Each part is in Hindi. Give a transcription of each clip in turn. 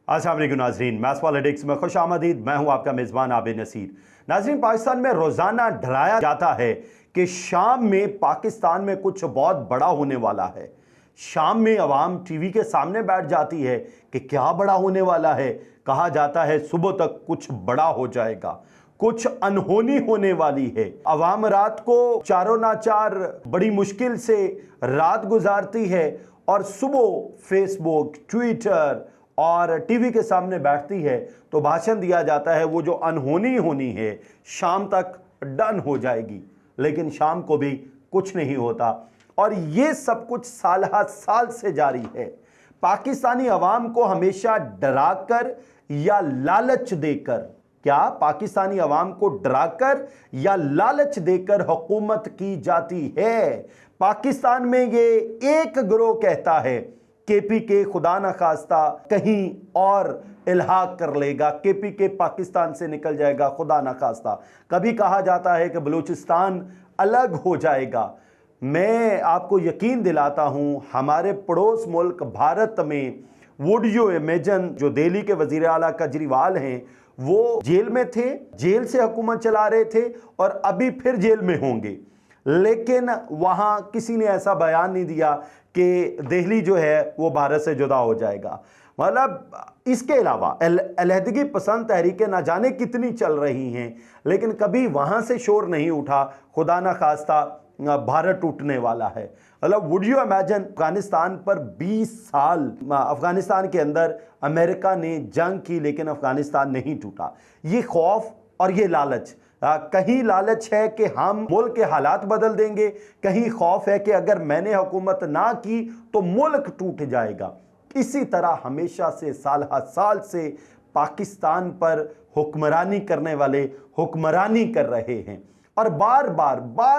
अस्सलाम वालेकुम नाज़रीन, मैथ्स पॉलिटिक्स में खुश आमदीद। मैं हूं आपका मेज़बान आबिद नसीर। नाज़रीन, पाकिस्तान में रोज़ाना डराया जाता है कि शाम में पाकिस्तान में कुछ बहुत बड़ा होने वाला है। शाम में अवाम टीवी के सामने बैठ जाती है कि क्या बड़ा होने वाला है। कहा जाता है सुबह तक कुछ बड़ा हो जाएगा, कुछ अनहोनी होने वाली है। अवाम रात को चारों नाचार बड़ी मुश्किल से रात गुजारती है और सुबह फेसबुक, ट्विटर और टीवी के सामने बैठती है तो भाषण दिया जाता है वो जो अनहोनी होनी है शाम तक डन हो जाएगी। लेकिन शाम को भी कुछ नहीं होता और ये सब कुछ साल हर साल से जारी है। पाकिस्तानी अवाम को हमेशा डराकर या लालच देकर, क्या पाकिस्तानी अवाम को डराकर या लालच देकर हुकूमत की जाती है। पाकिस्तान में ये एक गिरोह कहता है केपीके खुदा न खास्ता कहीं और इल्हाक कर लेगा, केपीके पाकिस्तान से निकल जाएगा खुदा न खास्ता। कभी कहा जाता है कि बलूचिस्तान अलग हो जाएगा। मैं आपको यकीन दिलाता हूं, हमारे पड़ोस मुल्क भारत में वुड यू इमेजिन जो दिल्ली के वजीर आला केजरीवाल हैं वो जेल में थे, जेल से हुकूमत चला रहे थे और अभी फिर जेल में होंगे। लेकिन वहां किसी ने ऐसा बयान नहीं दिया कि दिल्ली जो है वो भारत से जुदा हो जाएगा। मतलब इसके अलावा अलहदगी पसंद तहरीकें ना जाने कितनी चल रही हैं, लेकिन कभी वहां से शोर नहीं उठा खुदा ना खास्ता भारत टूटने वाला है। मतलब वुड यू इमेजिन, अफगानिस्तान पर 20 साल अफगानिस्तान के अंदर अमेरिका ने जंग की लेकिन अफगानिस्तान नहीं टूटा। ये खौफ और ये लालच, कहीं लालच है कि हम मुल्क के हालात बदल देंगे, कहीं खौफ है कि अगर मैंने हुकूमत ना की तो मुल्क टूट जाएगा। इसी तरह हमेशा से साल हर साल से पाकिस्तान पर हुक्मरानी करने वाले हुक्मरानी कर रहे हैं और बार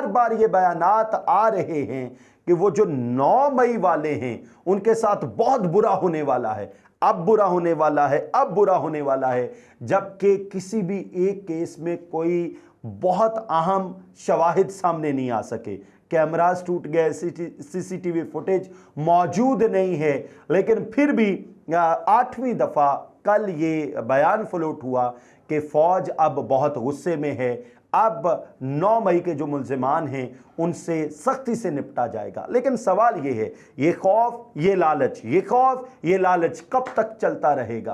बार ये बयानात आ रहे हैं कि वो जो 9 मई वाले हैं उनके साथ बहुत बुरा होने वाला है, अब बुरा होने वाला है, अब बुरा होने वाला है। जबकि किसी भी एक केस में कोई बहुत अहम शवाहिद सामने नहीं आ सके, कैमरास टूट गए, सीसीटीवी फुटेज मौजूद नहीं है, लेकिन फिर भी 8वीं दफ़ा कल ये बयान फ्लोट हुआ कि फ़ौज अब बहुत गुस्से में है, अब 9 मई के जो मुल्ज़िमान हैं उनसे सख्ती से निपटा जाएगा। लेकिन सवाल ये है, ये खौफ, ये लालच, ये खौफ, ये लालच कब तक चलता रहेगा?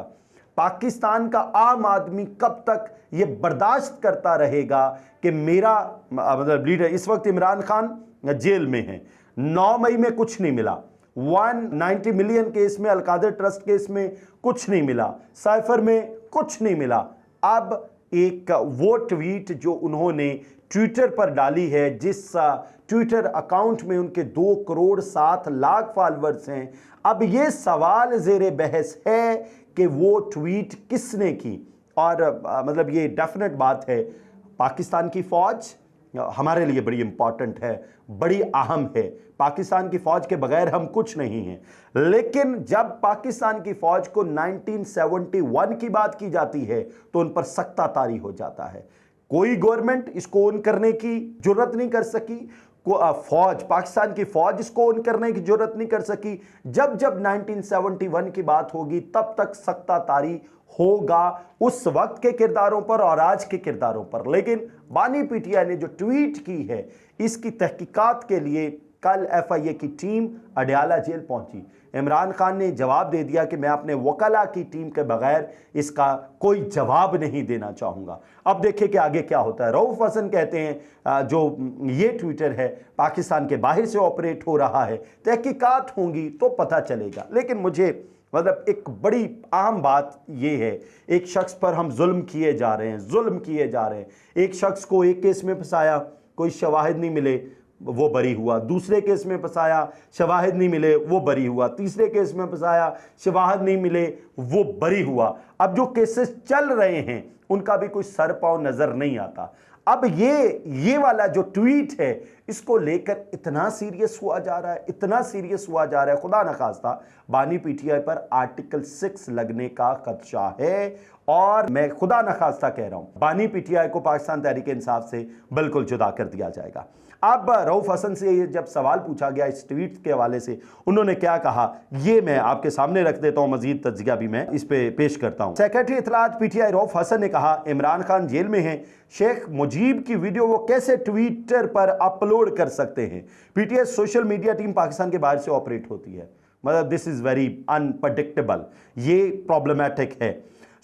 पाकिस्तान का आम आदमी कब तक ये बर्दाश्त करता रहेगा कि मेरा मतलब लीडर, इस वक्त इमरान खान जेल में है, 9 मई में कुछ नहीं मिला, 190 मिलियन केस में, अलकादर ट्रस्ट केस में कुछ नहीं मिला, साइफर में कुछ नहीं मिला। अब एक वो ट्वीट जो उन्होंने ट्विटर पर डाली है, जिस ट्विटर अकाउंट में उनके 2 करोड़ 7 लाख फॉलोअर्स हैं, अब ये सवाल ज़ेरे बहस है कि वो ट्वीट किसने की। और मतलब ये डेफिनेट बात है, पाकिस्तान की फ़ौज हमारे लिए बड़ी इंपॉर्टेंट है, बड़ी अहम है। पाकिस्तान की फ़ौज के बगैर हम कुछ नहीं हैं। लेकिन जब पाकिस्तान की फ़ौज को 1971 की बात की जाती है तो उन पर सख्ता तारी हो जाता है। कोई गवर्नमेंट इसको ओन करने की जुर्रत नहीं कर सकी, फौज, पाकिस्तान की फौज इसको ओन करने की जरूरत नहीं कर सकी। जब 1971 की बात होगी तब तक सख्ता तारी होगा उस वक्त के किरदारों पर और आज के किरदारों पर। लेकिन बानी पीटीआई ने जो ट्वीट की है, इसकी तहकीकात के लिए कल एफआईए की टीम अडयाला जेल पहुंची। इमरान खान ने जवाब दे दिया कि मैं अपने वकला की टीम के बगैर इसका कोई जवाब नहीं देना चाहूँगा। अब देखिए कि आगे क्या होता है। रऊफ हसन कहते हैं जो ये ट्विटर है पाकिस्तान के बाहर से ऑपरेट हो रहा है, तहकीकात होंगी तो पता चलेगा। लेकिन मुझे मतलब एक बड़ी अहम बात ये है, एक शख्स पर हम जुल्म किए जा रहे हैं, जुल्म किए जा रहे हैं। एक शख्स को एक केस में फंसाया, कोई शवाहिद नहीं मिले, वो बरी हुआ। दूसरे केस में फंसाया, शवाहिद नहीं मिले, वो बरी हुआ। तीसरे केस में फंसाया, शवाहिद नहीं मिले, वो बरी हुआ। अब जो केसेस चल रहे हैं उनका भी कोई सर पाँव नजर नहीं आता। अब ये वाला जो ट्वीट है, इसको लेकर इतना सीरियस हुआ जा रहा है, इतना सीरियस हुआ जा रहा है, खुदा न खास्ता बानी पीटीआई पर आर्टिकल 6 लगने का खदशा है। और मैं खुदा न खास्ता कह रहा हूं, बानी पीटीआई को पाकिस्तान तहरीक इंसाफ से बिल्कुल जुदा कर दिया जाएगा। अब रऊफ हसन से जब सवाल पूछा गया इस ट्वीट के हवाले से, उन्होंने क्या कहा ये मैं आपके सामने रख देता हूं, मजीद तज्जिया भी मैं इस पे पेश करता हूं। सेक्रेटरी इत्तलात पीटीआई रऊफ हसन ने कहा, इमरान खान जेल में हैं, शेख मुजीब की वीडियो वो कैसे ट्विटर पर अपलोड कर सकते हैं? PTI social media team Pakistan के बाहर से ऑपरेट होती है, मतलब दिस इज वेरी अनप्रडिक्टेबल, ये प्रॉब्लमैटिक है।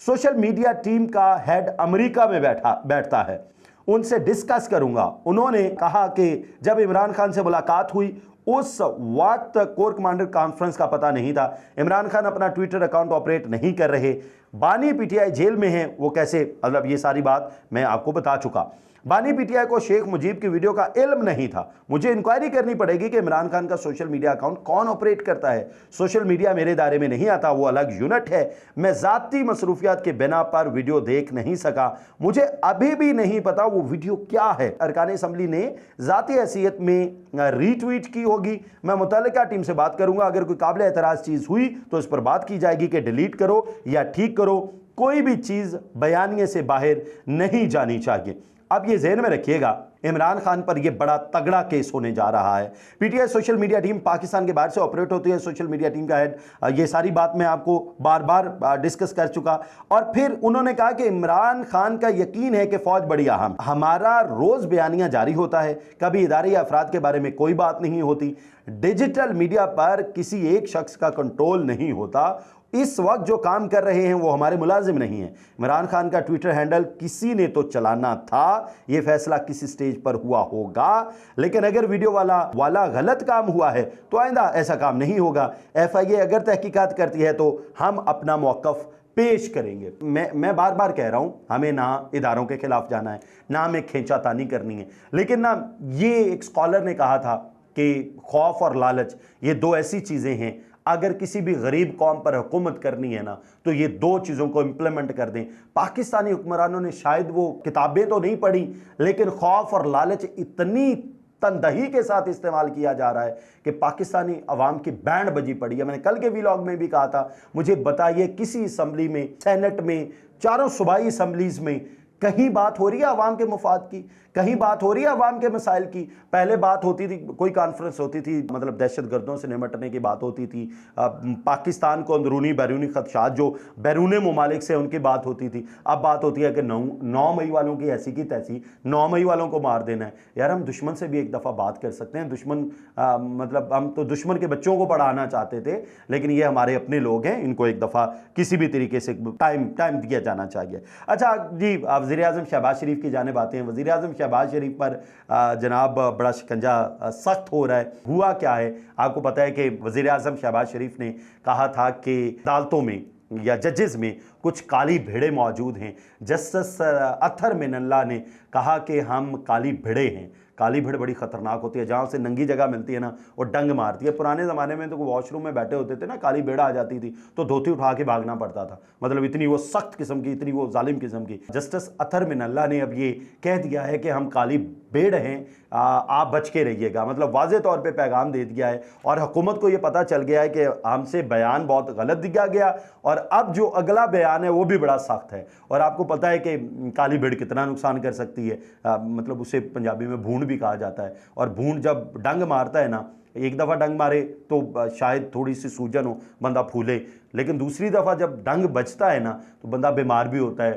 सोशल मीडिया टीम का हेड अमेरिका में बैठता है, उनसे डिस्कस करूंगा। उन्होंने कहा कि जब इमरान खान से मुलाकात हुई उस वक्त कोर कमांडर कॉन्फ्रेंस का पता नहीं था, इमरान खान अपना ट्विटर अकाउंट ऑपरेट नहीं कर रहे, बानी पीटीआई जेल में हैं, वो कैसे, मतलब ये सारी बात मैं आपको बता चुका। बानी पीटीआई को शेख मुजीब की वीडियो का इल्म नहीं था। मुझे इंक्वायरी करनी पड़ेगी कि इमरान खान का सोशल मीडिया अकाउंट कौन ऑपरेट करता है। सोशल मीडिया मेरे दायरे में नहीं आता, वो अलग यूनिट है। मैं ज़ाती मसरूफियात के बिना पर वीडियो देख नहीं सका, मुझे अभी भी नहीं पता वो वीडियो क्या है। अरकान असम्बली ने ज़ाती हैसियत में रीट्वीट की होगी, मैं मुतल्लिका टीम से बात करूंगा, अगर कोई काबिल एतराज़ चीज़ हुई तो इस पर बात की जाएगी कि डिलीट करो या ठीक करो। कोई भी चीज़ बयानिए से बाहर नहीं जानी चाहिए। अब ये ज़हन में रखिएगा, इमरान खान पर यह बड़ा तगड़ा केस होने जा रहा है। PTI social media team Pakistan के बाहर से ऑपरेट होती है, सोशल मीडिया टीम का हेड, ये सारी बात मैं आपको बार बार डिस्कस कर चुका। और फिर उन्होंने कहा कि इमरान खान का यकीन है कि फौज बड़ी अहम, हमारा रोज़ बयानिया जारी होता है, कभी इदारे या अफराद के बारे में कोई बात नहीं होती, डिजिटल मीडिया पर किसी एक शख्स का कंट्रोल नहीं होता। इस वक्त जो काम कर रहे हैं वो हमारे मुलाजिम नहीं हैं। इमरान खान का ट्विटर हैंडल किसी ने तो चलाना था, ये फैसला किसी स्टेज पर हुआ होगा, लेकिन अगर वीडियो वाला गलत काम हुआ है तो आइंदा ऐसा काम नहीं होगा। FIA अगर तहकीकात करती है तो हम अपना मौक़िफ़ पेश करेंगे। मैं बार बार कह रहा हूं, हमें ना इदारों के खिलाफ जाना है, ना हमें खींचातानी करनी है, लेकिन ना ये एक स्कॉलर ने कहा था कि खौफ और लालच ये दो ऐसी चीज़ें हैं, अगर किसी भी गरीब कौम पर हुकूमत करनी है ना तो ये दो चीज़ों को इंप्लीमेंट कर दें। पाकिस्तानी हुक्मरानों ने शायद वो किताबें तो नहीं पढ़ी, लेकिन खौफ और लालच इतनी तनदही के साथ इस्तेमाल किया जा रहा है कि पाकिस्तानी अवाम की बैंड बजी पड़ी है। मैंने कल के व्लॉग में भी कहा था, मुझे बताइए किसी असम्बली में, सेनेट में, चारों सूबाई असम्बलीज़ में कहीं बात हो रही है अवाम के मुफाद की, कहीं बात हो रही है अवाम के मसाइल की। पहले बात होती थी, कोई कॉन्फ्रेंस होती थी, मतलब दहशत गर्दों से निमटने की बात होती थी, पाकिस्तान को अंदरूनी बैरूनी खदशात जो बैरून ममालिक से उनकी बात होती थी। अब बात होती है कि 9 मई वालों की ऐसी की तैसी, 9 मई वालों को मार देना है। यार हम दुश्मन से भी एक दफ़ा बात कर सकते हैं, दुश्मन मतलब हम तो दुश्मन के बच्चों को पढ़ाना चाहते थे, लेकिन ये हमारे अपने लोग हैं, इनको एक दफ़ा किसी भी तरीके से टाइम दिया जाना चाहिए। अच्छा जी, वज़ीर-ए-आज़म शहबाज शरीफ की जानिब आते हैं। वज़ीर-ए-आज़म शहबाज शरीफ पर जनाब बड़ा शिकंजा सख्त हो रहा है। हुआ क्या है आपको पता है कि वज़ीर-ए-आज़म शहबाज शरीफ ने कहा था कि अदालतों में या जजेस में कुछ काली भेड़ें मौजूद हैं। जस्टिस अत्तर मिनल्ला ने कहा कि हम काली भेड़ें हैं। काली भेड़ बड़ी ख़तरनाक होती है, जहाँ से नंगी जगह मिलती है ना वो डंग मारती है। पुराने ज़माने में तो वॉशरूम में बैठे होते थे ना, काली भेड़ आ जाती थी तो धोती उठा के भागना पड़ता था, मतलब इतनी वो सख्त किस्म की, इतनी वो जालिम किस्म की। जस्टिस अत्तर मिनल्ला ने अब ये कह दिया है कि हम काली भेड़ हैं, आप बच के रहिएगा, मतलब वाज़े तौर पे पैगाम दे दिया है। और हुकूमत को ये पता चल गया है कि हमसे बयान बहुत गलत दिया गया और अब जो अगला बयान है वो भी बड़ा सख्त है। और आपको पता है कि काली भेड़ कितना नुकसान कर सकती है, मतलब उसे पंजाबी में भूंड भी कहा जाता है। और भूंड जब डंग मारता है ना, एक दफ़ा डंग मारे तो शायद थोड़ी सी सूजन हो, बंदा फूले, लेकिन दूसरी दफ़ा जब डंग बचता है ना तो बंदा बीमार भी होता है,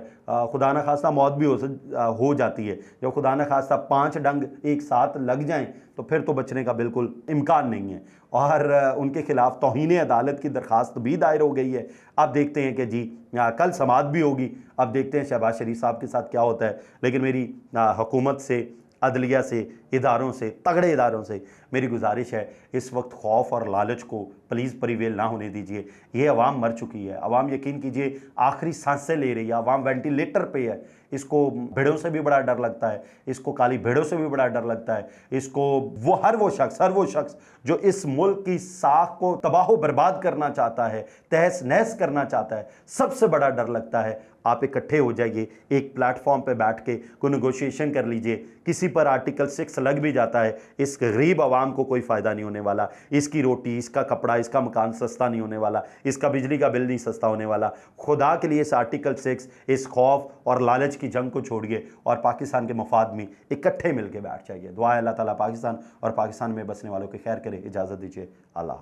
खुदा न खास्ता मौत भी हो जाती है। जब खुदा न खास्ता 5 डंग एक साथ लग जाएं तो फिर तो बचने का बिल्कुल इम्कान नहीं है। और उनके खिलाफ तौहीन अदालत की दरख्वास्त भी दायर हो गई है। अब देखते हैं कि जी कल समाअत भी होगी, अब देखते हैं शहबाज शरीफ साहब के साथ क्या होता है। लेकिन मेरी हुकूमत से, अदलिया से, इदारों से, तगड़े इदारों से मेरी गुजारिश है, इस वक्त खौफ और लालच को प्लीज़ परिवेल ना होने दीजिए। ये अवाम मर चुकी है, अवाम यकीन कीजिए आखिरी सांसें ले रही है, अवाम वेंटिलेटर पे है। इसको भेड़ों से भी बड़ा डर लगता है, इसको काली भेड़ों से भी बड़ा डर लगता है, इसको हर वो शख्स जो इस मुल्क की साख को तबाह बर्बाद करना चाहता है, तहस नहस करना चाहता है, सबसे बड़ा डर लगता है। आप इकट्ठे हो जाइए, एक प्लेटफॉर्म पे बैठ के कोई नेगोशिएशन कर लीजिए, किसी पर आर्टिकल 6 लग भी जाता है, इस गरीब आवाम को कोई फ़ायदा नहीं होने वाला, इसकी रोटी, इसका कपड़ा, इसका मकान सस्ता नहीं होने वाला, इसका बिजली का बिल नहीं सस्ता होने वाला। खुदा के लिए इस आर्टिकल 6, इस खौफ और लालच की जंग को छोड़िए और पाकिस्तान के मफाद में इकट्ठे मिलकर बैठ जाइए। दुआ है अल्लाह ताला पाकिस्तान और पाकिस्तान में बसने वालों की खैर करे। इजाज़त दीजिए, अल्लाह हाफ़िज़।